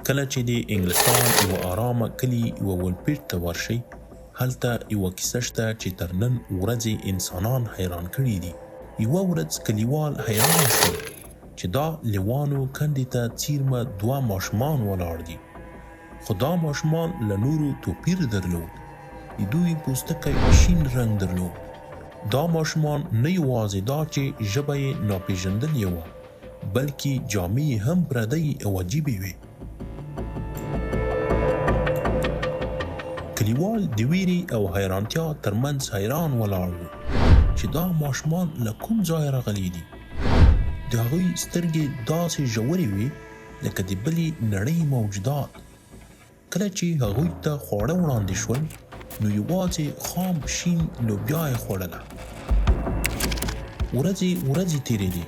کله چې د انګلستان یوه آرامه کلي ووپید ته ورشئ، هلته یوه کیسه شته چې تر نن ورځې انسانان حیران کړي دي. یوه ورځ کلیوال حیران شول چې دا لیوانو کندې ته څیرمه 2 ماشومان ولاړ دي، خو دا ماشومان له نورو توپیر درلود. د دوی پوستکی شین رنګ درلود. دا ماشومان نه یوازې دا چې ژبه یې ناپېژندلې وه، بلکې جامې یې هم پردۍ او عجیبې وې. کلیوال د ویرې او حیرانتیا ترمنځ حیران ولاړ وو چې دا ماشومان له کوم ځای راغلي دي. د هغوی سترګې داسې ژورې وې لکه د بلې نړۍ موجودات. کله چې هغوی ته خواړه وړاندې شول، نو یوازې خام شین لوبیا یې خوړله. ورځې تېرېدې،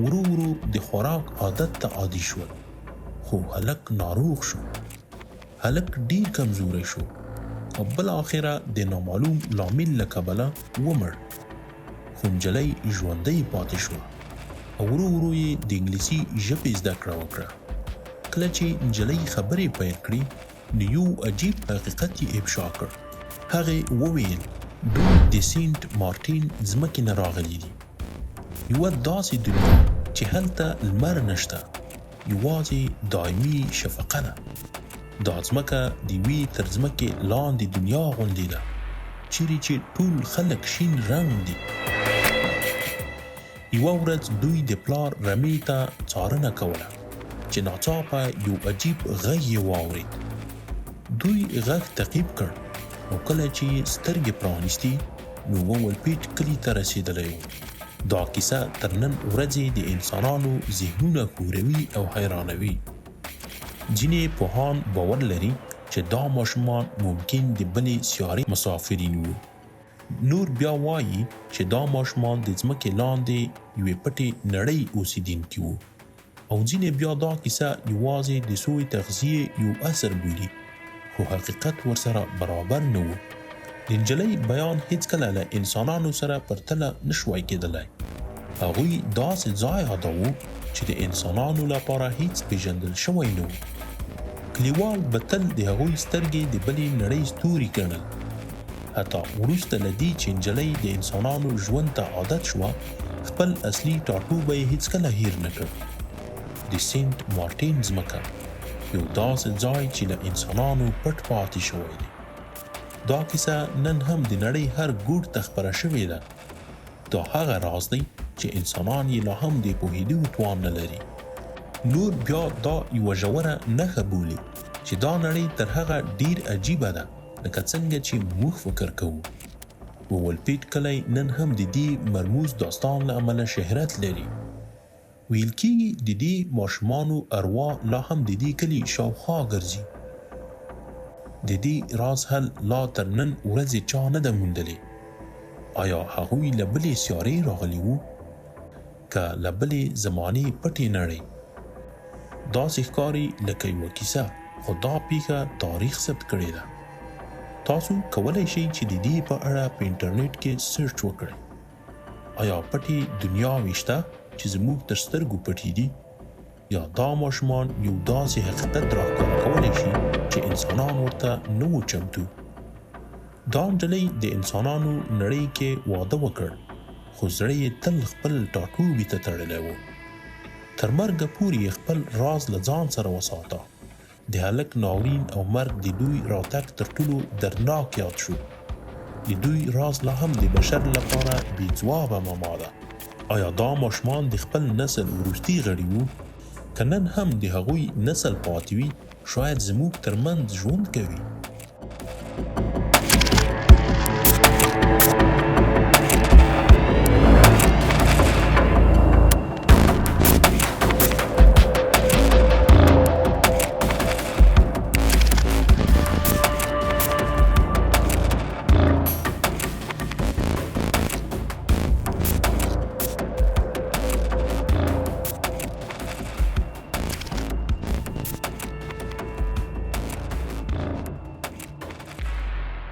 ورو ورو د خوراک عادت ته عادي شول، خو هلک ناروغ شو. هلک ډېر کمزوری شو او بالاخره د نامعلوم لامل له کبله ومړ، خو نجلۍ ژوندۍ پاتې شوه او ورو ورو یې د انګلیسي ژبې زده کړه وکړه. کله چې نجلۍ خبرې پیل کړې، نو یو عجیب حقیقت یې افشا کړ. هغې وویل دوی د سینټ مارټین ځمکې نه راغلي دي، یوه داسې دنیا چې هلته لمر نشته، یوازې دایمي شفقه ده. دا ځمکه د یوې تر ځمکې لاندې دنیا غوندې ده، چیرې چې ټول خلک شین رنګ دي. یوه ورځ دوی د پلار رمې ته څارنه کوله چې ناڅاپه یو عجیب غږ یې واورېد. دوی غږ تعقیب کړ او کله چې سترګې پرانیستې، نو ووپید کلي ته رسېدلی و. دا کیسه تر نن ورځې د انسانانو ذهنونه ښوروي او حیرانوي. ځینې پوهان باور لري چې دا ماشومان ممکن د بلې سیارې مسافرین وو. نور بیا وایي چې دا ماشومان د ځمکې لاندې یوې پټې نړۍ اوسیدونکي وو، او ځینې بیا دا کیسه یوازې د سوی تغذیې یو اثر بولي، خو حقیقت ورسره برابر نه و. د نجلۍ بیان هیڅکله له انسانانو سره پرتله نشوای کېدلی. هغوی داسې ځای یادوو چې د انسانانو لپاره هیڅ پیژندل شوی نه و. کلیوال به تل د هغوی سترګې د بلې نړۍ ستوري ګڼل. حتی وروسته له دې چې نجلۍ د انسانانو ژوند ته عادت شوه، خپل اصلي ټاټوبی یې هیڅکله هیر نه کړ. د سینټ مارټین ځمکه یو داسې ځای چې له انسانانو پټ پاتې شوی دی. دا کیسه نن هم د نړۍ هر ګوټ ته خپره شوې ده. دا هغه راز دی چې انسانان یې لا هم د پوهېدو توان نه لري. نور بیا دا یوه ژوره نښه بولي چې دا نړۍ تر هغه ډیر عجیبه ده لکه څنګه چې موږ فکر کوو. ووپید کلی نن هم د دې مرموز داستان له امله شهرت لري. ویل کېږي د دې ماشومانو اروا لا هم د دې کلي شاوخوا ګرځي. د دې راز حل لا تر نن ورځې چا نه ده موندلی. آیا هغوی له بلې سیارې راغلي وو؟ که له بلې زمانې پټې نړۍ؟ داسې ښکاري لکه یوه کیسه، خو دا پیښه تاریخ ثبت کړې ده. تاسو کولی شئ چې د دې په اړه په انټرنیټ کې سرچ وکړئ. آیا پټې دنیاوې شته چې زموږ تر سترګو پټې دي؟ یا دا ماشومان یو داسې حقیقت راښکاره کولی شي چې انسانان ورته نه وو چمتو؟ دا نجلۍ د انسانانو نړۍ کې واده وکړ، خو زړه یې تل خپل ټاټوبي ته تړلی و. تر مرګه پورې یې خپل راز له ځان سره وساته. د هلک ناورین او مرګ د دوی راتګ تر ټولو دردناک یاد شو. د دوی راز لا هم د بشر لپاره بې ځوابه معما ده. آیا دا ماشومان د خپل نسل وروستي غړي وو؟ که نن هم د هغوی نسل پاتې وي، شاید زموږ ترمنځ ژوند کوي.